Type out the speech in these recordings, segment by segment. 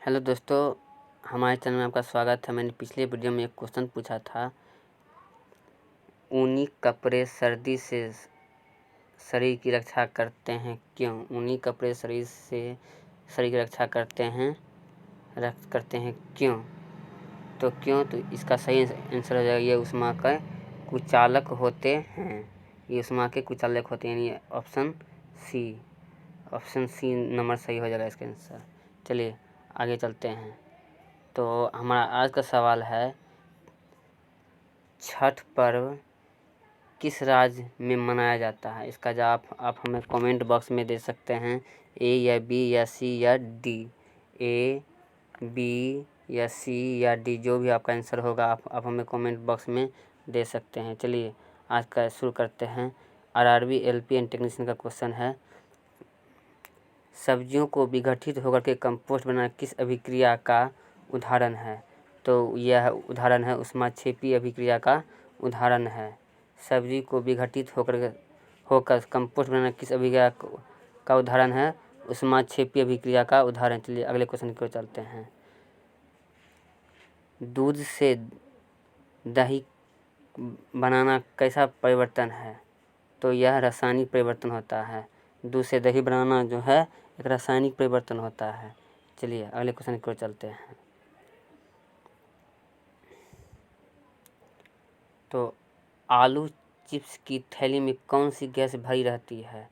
Hello दोस्तों, हमारे channel में आपका स्वागत है। मैंने पिछले वीडियो में एक क्वेश्चन पूछा था, ऊनी कपड़े सर्दी से शरीर की रक्षा करते हैं क्यों? ऊनी कपड़े शरीर की रक्षा करते हैं क्यों? तो इसका सही आंसर हो जाएगा, ये उष्मा के कुचालक होते हैं। ये उष्मा के कुचालक होते हैं, यानी ऑप्शन सी नंबर सही हो जाएगा इसका आंसर। चलिए आगे चलते हैं। तो हमारा आज का सवाल है, छठ पर्व किस राज्य में मनाया जाता है? इसका जवाब आप हमें कमेंट बॉक्स में दे सकते हैं, ए या बी या सी या डी। ए, बी या सी या डी, जो भी आपका आंसर होगा आप हमें कमेंट बॉक्स में दे सकते हैं। चलिए आज का शुरू करते हैं। आरआरबी एलपी एंड टेक्नीशियन का क्वेश्चन है, सब्जियों को विघटित होकर के कंपोस्ट बनाना किस अभिक्रिया का उदाहरण है? तो यह उदाहरण है ऊष्माक्षेपी अभिक्रिया का उदाहरण है। सब्जी को विघटित होकर कंपोस्ट बनाना किस अभिक्रिया का उदाहरण है? ऊष्माक्षेपी अभिक्रिया का उदाहरण। चलिए अगले क्वेश्चन की ओर चलते हैं। दूध से दही बनाना कैसा परिवर्तन है? तो यह रासायनिक परिवर्तन होता है। दूध से दही बनाना जो है एक रासायनिक परिवर्तन होता है। चलिए अगले क्वेश्चन की ओर चलते हैं। तो आलू चिप्स की थैली में कौन सी गैस भरी रहती है?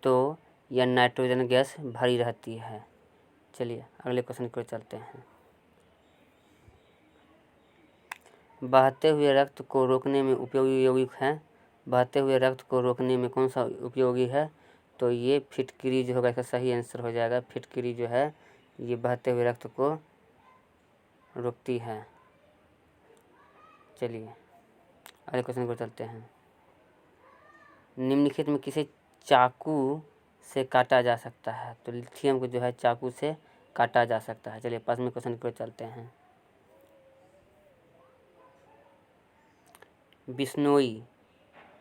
तो यह नाइट्रोजन गैस भरी रहती है। चलिए अगले क्वेश्चन की ओर चलते हैं। बहते हुए रक्त को रोकने में उपयोगी है। बहते हुए रक्त को रोकने में कौन सा उपयोगी है? तो ये फिटकरी जो होगा इसका सही आंसर हो जाएगा। फिटकरी जो है ये बहते हुए रक्त को रोकती है। चलिए अगले क्वेश्चन को चलते हैं। निम्नलिखित में किसे चाकू से काटा जा सकता है? तो लिथियम को जो है चाकू से काटा जा सकता है। चलिए 5वें क्वेश्चन की ओर चलते हैं।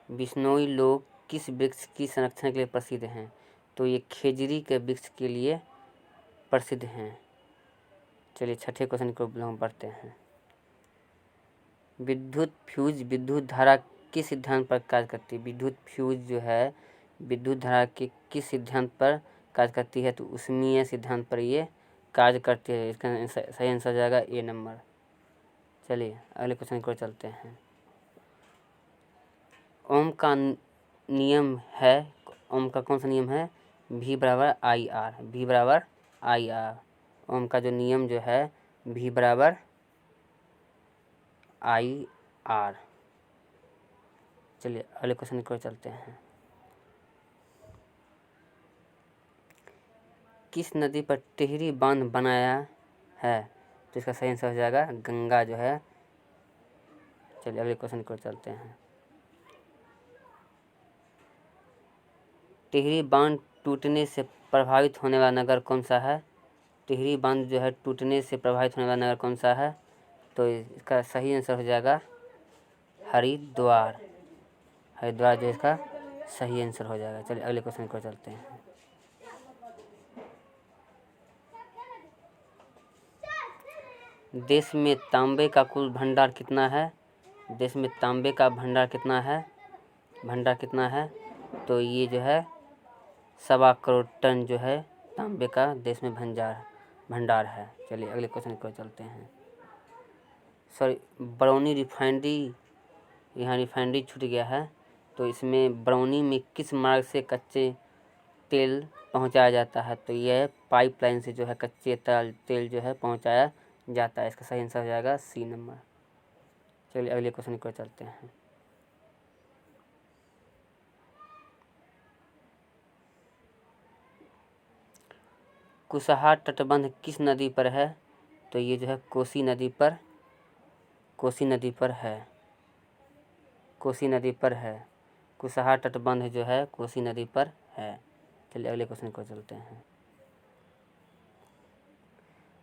बिश्नोई लोग किस वृक्ष की संरक्षण के लिए प्रसिद्ध हैं? तो ये खेजड़ी के वृक्ष के लिए प्रसिद्ध हैं। चलिए 6ठे क्वेश्चन को हम पढ़ते हैं। विद्युत फ्यूज विद्युत धारा किस सिद्धांत पर कार्य करती है? विद्युत फ्यूज जो है विद्युत धारा के किस सिद्धांत पर कार्य करती है? तो ऊष्मीय सिद्धांत पर ये कार्य करती है। इसका सही आंसर हो जाएगा ए नंबर। चलिए अगले क्वेश्चन की ओर चलते हैं। ओम का नियम है, ओम का कौन सा नियम है? V बराबर आई आर। V बराबर आई आर। ओम का जो नियम जो है V बराबर आई आर। चलिए अगले क्वेश्चन की ओर चलते हैं। किस नदी पर टिहरी बांध बनाया है? तो इसका सही आंसर हो जाएगा गंगा जो है। चलिए अगले क्वेश्चन की ओर चलते हैं। टिहरी बांध टूटने से प्रभावित होने वाला नगर कौन सा है? टिहरी बांध जो है टूटने से प्रभावित होने वाला नगर कौन सा है? तो इसका सही आंसर हो जाएगा हरिद्वार। हरिद्वार जो इसका सही आंसर हो जाएगा। चलिए अगले क्वेश्चन की ओर चलते हैं। देश में तांबे का कुल भंडार कितना है? देश में तांबे का भंडार कितना है? तो ये जो है 1.25 करोड़ टन जो है तांबे का देश में भंडार है। चलिए अगले क्वेश्चन की ओर चलते हैं। बरौनी रिफाइनरी, यहाँ रिफाइनरी छूट गया है। तो इसमें बरौनी में किस मार्ग से कच्चे तेल पहुंचाया जाता है? तो यह पाइपलाइन से जो है कच्चे तेल जो है पहुंचाया जाता है। इसका सही आंसर हो जाएगा सी नंबर। चलिए अगले क्वेश्चन की ओर चलते हैं। कुशहा तटबंध किस नदी पर है? तो ये जो है कोसी नदी पर है। कुशहा तटबंध जो है कोसी नदी पर है। चलिए अगले क्वेश्चन को चलते हैं।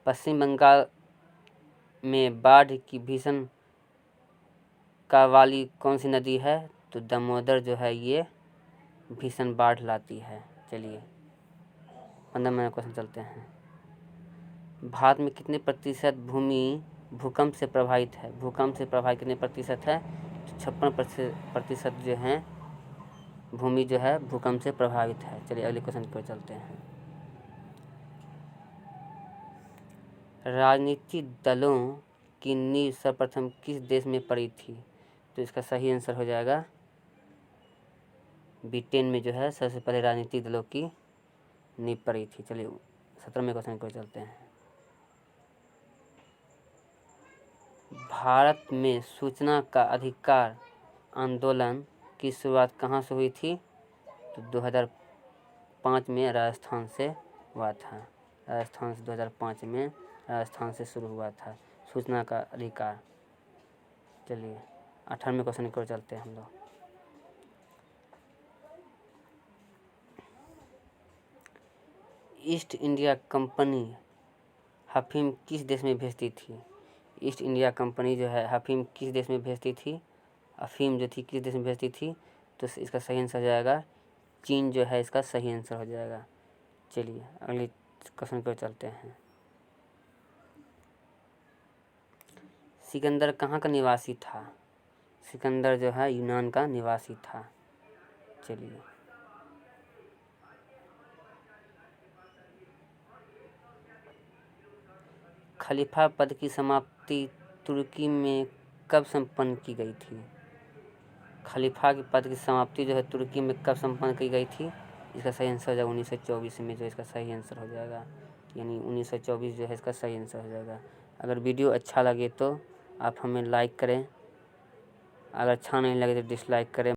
पश्चिम बंगाल में बाढ़ की भीषण का वाली कौन सी नदी है? तो दामोदर जो है ये भीषण बाढ़ लाती है। चलिए 15वें क्वेश्चन चलते हैं। भारत में कितने प्रतिशत भूमि भूकंप से प्रभावित है? भूकंप से प्रभावित कितने प्रतिशत है? 56% जो है भूमि जो है भूकंप से प्रभावित है। चलिए अगले क्वेश्चन की ओर चलते हैं। राजनीतिक दलों की नींव सर्वप्रथम किस देश में पड़ी थी? तो इसका सही आंसर हो जाएगा ब्रिटेन में जो है सबसे पहले राजनीतिक दलों की नींव पड़ी थी। चलिए 17वें क्वेश्चन की ओर चलते हैं। भारत में सूचना का अधिकार आंदोलन की शुरुआत कहाँ से हुई थी? तो 2005 में राजस्थान से हुआ था। राजस्थान से 2005 में राजस्थान से शुरू हुआ था सूचना का अधिकार। चलिए 18वें क्वेश्चन की ओर चलते हैं हम लोग। ईस्ट इंडिया कंपनी अफीम किस देश में भेजती थी? ईस्ट इंडिया कंपनी जो है अफीम किस देश में भेजती थी? अफीम जो थी किस देश में भेजती थी? तो इसका सही आंसर हो जाएगा चीन जो है इसका सही आंसर हो जाएगा। चलिए अगले क्वेश्चन पर चलते हैं। सिकंदर कहाँ का निवासी था? सिकंदर जो है यूनान का निवासी था। चलिए खलीफा पद की समाप्ति तुर्की में कब संपन्न की गई थी? खलीफा के पद की समाप्ति जो है तुर्की में कब संपन्न की गई थी? इसका सही आंसर हो जाएगा 1924 में, जो इसका सही आंसर हो जाएगा, यानी 1924 जो है इसका सही आंसर हो जाएगा। अगर वीडियो अच्छा लगे तो आप हमें लाइक करें, अगर अच्छा नहीं लगे तो डिसलाइक करें।